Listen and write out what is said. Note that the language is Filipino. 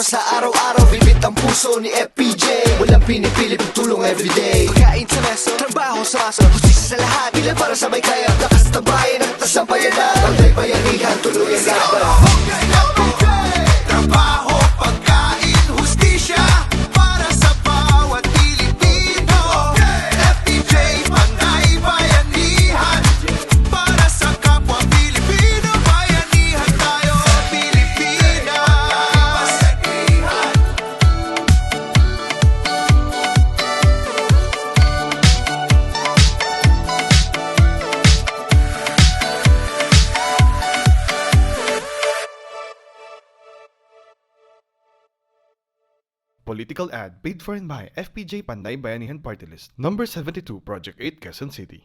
oras sa araw-araw, bibit ang puso ni FPJ. Walang pinipili, pagtulong everyday. Pagkain sa meso, trabaho sa maso, hustisya sa lahat, bilang para sa may kaya. Lakas ng bayan at tasampayanan, pantay bayanihan, tuloy ang laban. Trabaho, pagkain, hustisya para sa bawat Pilipino. FPJ, panay bayanihan para sa kapwa Pilipino. Bayanihan tayo, Pilipinas. Political ad paid for and by FPJ Panday Bayanihan Party List, number 72, Project 8, Quezon City.